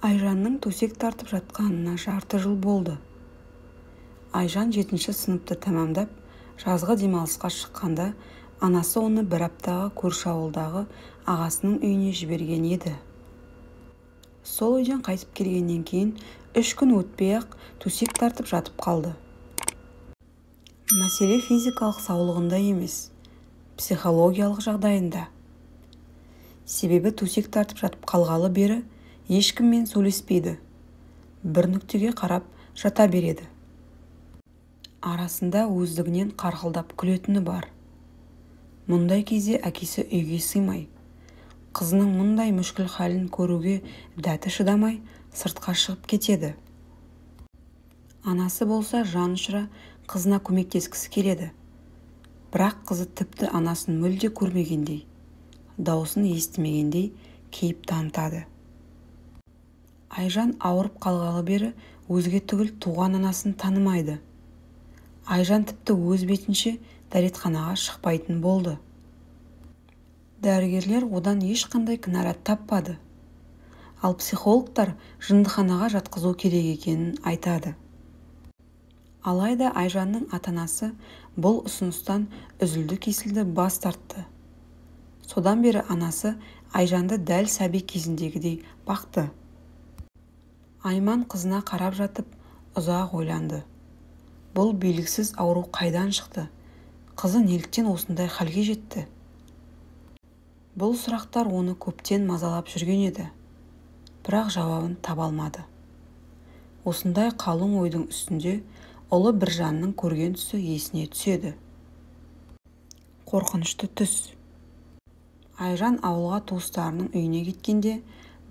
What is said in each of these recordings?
Айжанның төсек тартып жатқанына жарты жыл болды. Айжан 7-ші сыныпты тәмамдап, жазғы демалысқа шыққанда, анасы оны бір аптаға көрші ауылдағы ағасының үйіне жіберген еді. Сол үйден қайтып келгеннен кейін 3 күн өтпей-ақ төсек тартып жатып қалды. Мәселе физикалық саулығында емес, психологиялық жағдайында. Себебі төсек тартып жатып қалғалы бері ешкіммен сөйлеспейді. Бір нүктеге қарап жата береді. Арасында өздігінен қарқылдап күлетіні бар. Мұндай кезде әкесі үйге сыймай, қызының мұндай мүшкіл халін көруге дәті шыдамай сыртқа шығып кетеді. Анасы болса жанұшыра қызына көмектескісі келеді. Бірақ қызы тіпті анасын мүлде көрмегендей, дауысын естімегендей кейіп танытады. Айжан ауырып қалғалы бері өзге түгіл туған анасын танымайды. Айжан тіпті өз бетінше дәретханаға шықпайтын болды. Дәрігерлер одан ешқандай кінәрат таппады. Ал психологтар жындыханаға жатқызу керек екенін айтады. Алайда Айжанның ата-анасы бұл ұсыныстан үзілді-кесілді бас тартты. Содан бері анасы Айжанды дәл сәби кезіндегідей бақты. Айман қызына қарап жатып ұзақ ойланды. Бұл белгісіз ауру қайдан шықты? Қызы неліктен осындай халге жетті? Бұл сұрақтар оны көптен мазалап жүрген еді. Бірақ жауабын таба алмады. Осындай қалың ойдың үстінде ұлы Біржанның көрген түсі есіне түседі. Қорқынышты түс. Айжан ауылға туыстарының үйіне кеткенде,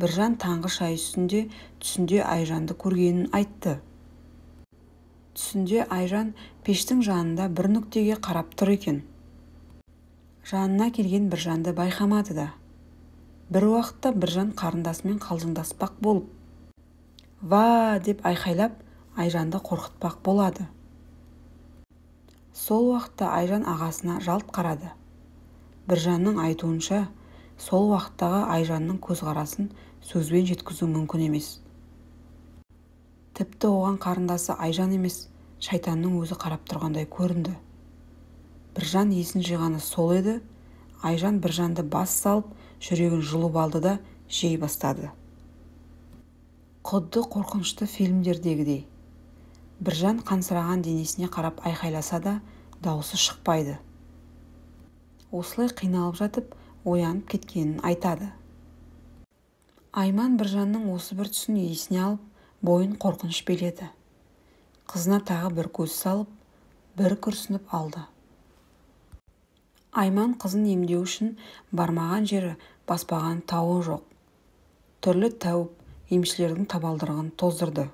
Біржан таңғы шай үстінде түсінде Айжанды көргенін айтты. Түсінде Айжан пештің жанында бір нүктеге қарап тұр екен. Жанына келген Біржанды байқамады да. Бір уақытта Біржан қарындасымен қалжыңдаспақ болып, «Ва!» деп айқайлап, Айжанды қорқытпақ болады. Сол уақытта Айжан ағасына жалт қарады. Біржанның айтуынша, сол уақыттағы Айжанның көзқарасын сөзбен жеткізу мүмкін емес. Тіпті оған қарындасы Айжан емес, шайтанның өзі қарап тұрғандай көрінді. Біржан есін жиғаны сол еді, Айжан Біржанды бас салып, жүрегін жұлып алды да жей бастады. Құдды қорқынышты фильмдердегідей. Біржан қансыраған денесіне қарап айқайласа да, дауысы шықпайды. Осылай қиналып жатып, оянып кеткенін айтады. Айман Біржанның осы бір түсін есіне алып, бойын қорқыныш биледі. Қызына тағы бір көз салып, бір күрсініп алды. Айман қызын емдеу үшін бармаған жері, баспаған тауы жоқ. Түрлі тәуіп емшілердің табалдырығын тоздырды.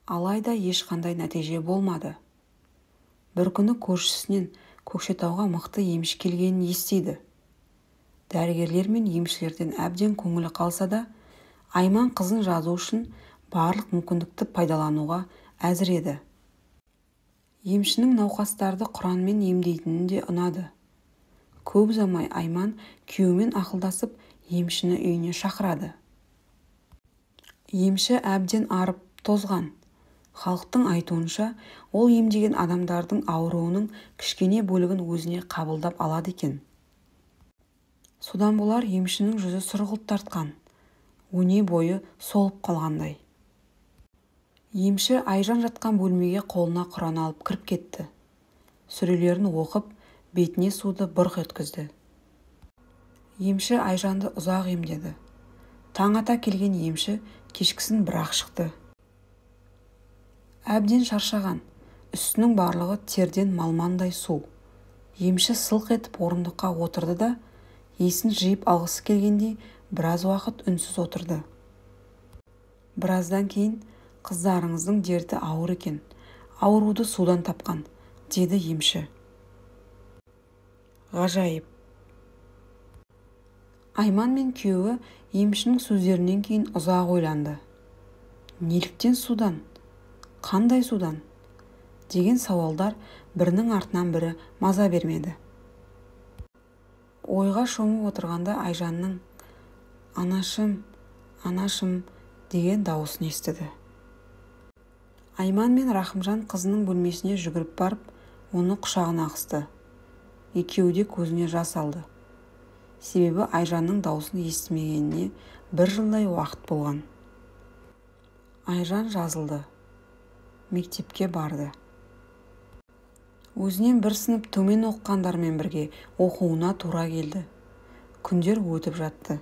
Алайда ешқандай нәтиже болмады. Бір күні көршісінен Көкшетауға мықты емші келгенін естиді. Дәрігерлер мен емшілерден әбден көңілі қалса да, Айман қызын жазу үшін барлық мүмкіндікті пайдалануға әзір еді. Емшінің науқастарды Құранмен емдейтінін де ұнады. Көп ұзамай Айман күйеуімен ақылдасып, емшіні үйіне шақырады. Емші әбден арып тозған. Халықтың айтуынша, ол емдеген адамдардың ауруының кішкене бөлігін өзіне қабылдап алады екен. Содан болар емшінің жүзі сұрғылт тартқан, өне бойы солып қалғандай. Емші Айжан жатқан бөлмеге қолына Құран алып кіріп кетті. Сүрелерін оқып, бетіне суды бұрқ еткізді. Емші Айжанды ұзақ емдеді. Таң ата келген емші кешкісін бір-ақ шықты. Әбден шаршаған, үстінің барлығы терден малмандай су. Емші сылқ етіп орындыққа отырды да, есін жиып алғысы келгендей біраз уақыт үнсіз отырды. Біраздан кейін, қыздарыңыздың дерті ауыр екен, ауруды судан тапқан, деді емші. Ғажайып. Айман мен күйеуі емшінің сөздерінен кейін ұзақ ойланды. Неліктен судан? Қандай судан? Деген сауалдар бірінің артынан бірі маза бермеді. Ойға шомып отырғанда Айжанның «Анашым, анашым» деген дауысын естіді. Айман мен Рахымжан қызының бөлмесіне жүгіріп барып, оны құшағына қысты. Екеуі де көзіне жас алды. Себебі Айжанның дауысын естімегеніне 1 жылдай уақыт болған. Айжан жазылды. Мектепке барды. Өзінен 1 сынып төмен оқығандармен бірге оқуына тура келді. Күндер өтіп жатты.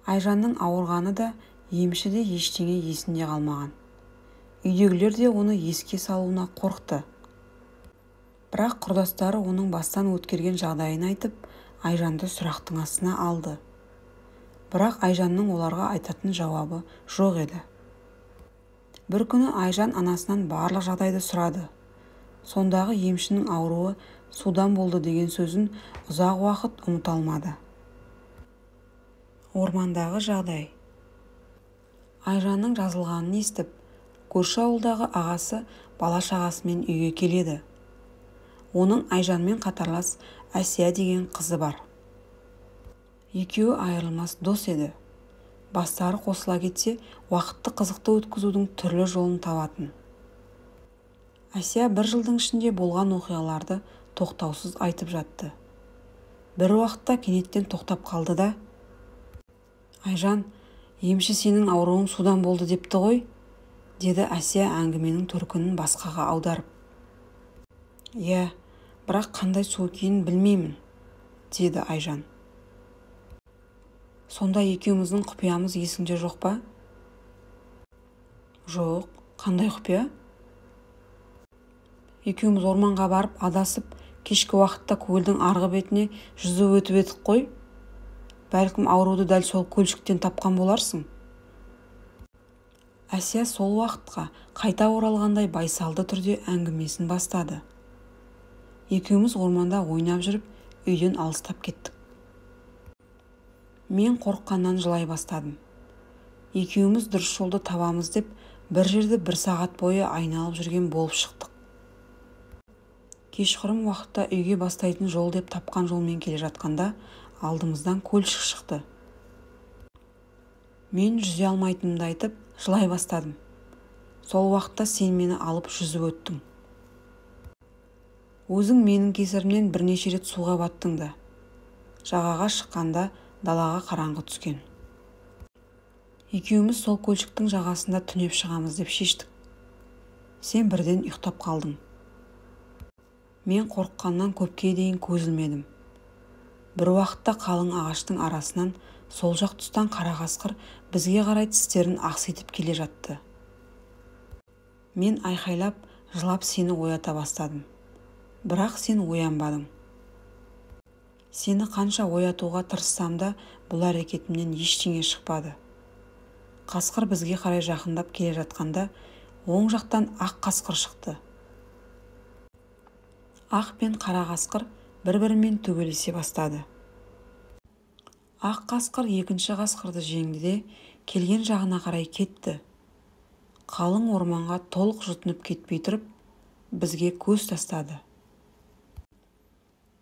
Айжанның ауырғаны да, емші де ештеңе есінде қалмаған. Үйдегілер де оны еске салуына қорқты. Бірақ құрдастары оның бастан өткерген жағдайын айтып, Айжанды сұрақтың астына алды. Бірақ Айжанның оларға айтатын жауабы жоқ еді. Бір күні Айжан анасынан барлық жағдайды сұрады. Сондағы емшінің ауруы судан болды деген сөзін ұзақ уақыт ұмыта алмады. Ормандағы жағдай. Айжанның жазылғанын естіп, көрші ауылдағы ағасы бала-шағасымен үйге келеді. Оның Айжанмен қатарлас Әсия деген қызы бар. Екеуі айырылмас дос еді. Бастары қосыла кетсе, уақытты қызықты өткізудің түрлі жолын табатын. Әсия 1 жылдың ішінде болған оқиғаларды тоқтаусыз айтып жатты. Бір уақытта кенеттен тоқтап қалды да: «Айжан, емші сенің ауруың судан болды депті ғой», деді Әсия әңгіменің төркінін басқаға аударып. «Иә, бірақ қандай су екенін білмеймін», деді Айжан. «Сонда екеуміздің құпиямыз есіңде жоқ па?» «Жоқ, қандай құпия?» «Екеуміз орманға барып адасып, кешкі уақытта көлдің арғы бетіне жүзіп өтіп едік қой. Бәлкім ауруды дәл сол көлшіктен тапқан боларсың». Әсия сол уақытқа қайта оралғандай байсалды түрде әңгімесін бастады. «Екеуміз орманда ойнап жүріп, үйден алыстап кеттік. Мен қорыққаннан жылай бастадым. Екеуміз дұрыс жолды табамыз деп, бір жерді 1 сағат бойы айналып жүрген болып шықтық. Кешқұрым уақытта үйге бастайтын жол деп тапқан жолмен келе жатқанда, алдымыздан көлшік шықты. Мен жүзе алмайтынымды айтып, жылай бастадым. Сол уақытта сен мені алып жүзіп өттің. Өзің менің кесірімнен бірнеше рет суға баттың да. Жағаға шыққанда далаға қараңғы түскен. Екеуміз сол көлшіктің жағасында түнеп шығамыз деп шештік. Сен бірден ұйықтап қалдың. Мен қорыққаннан көпке дейін көз ілмедім. Бір уақытта қалың ағаштың арасынан сол жақ тұстан қара қасқыр бізге қарай тістерін ақситып келе жатты. Мен айқайлап, жылап сені оята бастадым. Бірақ сен оянбадың. Сені қанша оятуға тырыссам да, бұл әрекетімнен ештеңе шықпады. Қасқыр бізге қарай жақындап келе жатқанда, оң жақтан ақ қасқыр шықты. Ақ пен қара қасқыр бір-бірімен төбелесе бастады. Ақ қасқыр екінші қасқырды жеңді де, келген жағына қарай кетті. Қалың орманға толық жұтынып кетпей тұрып, бізге көз тастады.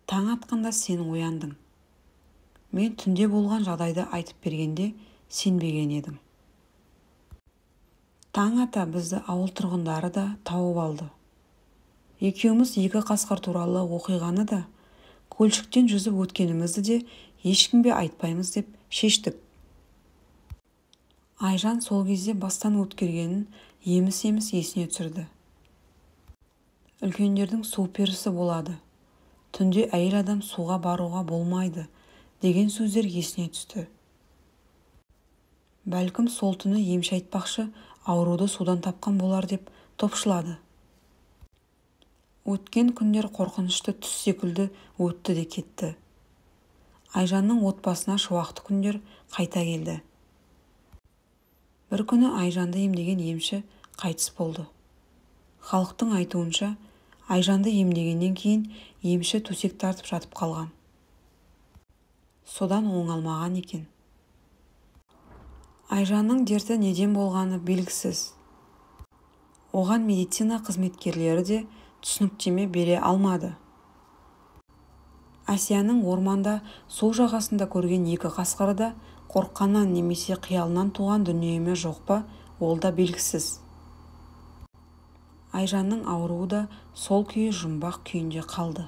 Таң атқанда сен ояндың. Мен түнде болған жағдайды айтып бергенде сенбеген едім. Таң ата бізді ауыл тұрғындары да тауып алды. Екеуміз 2 қасқыр туралы оқиғаны да, көлшіктен жүзіп өткенімізді де ешкімге айтпаймыз деп шештік. Айжан сол кезде бастан өткергенін еміс-еміс есіне түсірді. Үлкендердің су перісі болады. Түнде әйел адам суға баруға болмайды деген сөздер есіне түсті. Бәлкім сол түні емші айтпақшы ауруды судан тапқан болар деп топшылады. Өткен күндер қорқынышты түс секілді өтті де кетті. Айжанның отбасына шуақты күндер қайта келді. Бір күні Айжанды емдеген емші қайтыс болды. Халықтың айтуынша, Айжанды емдегеннен кейін емші төсек тартып жатып қалған. Содан оңалмаған екен. Айжанның дерті неден болғаны белгісіз. Оған медицина қызметкерлері де түсініктеме бере алмады. Әсияның орманда су жағасында көрген 2 қасқыры да қорыққаннан немесе қиялынан туған дүние ме жоқ па, ол да белгісіз. Айжанның ауруы да сол күйі жұмбақ күйінде қалды.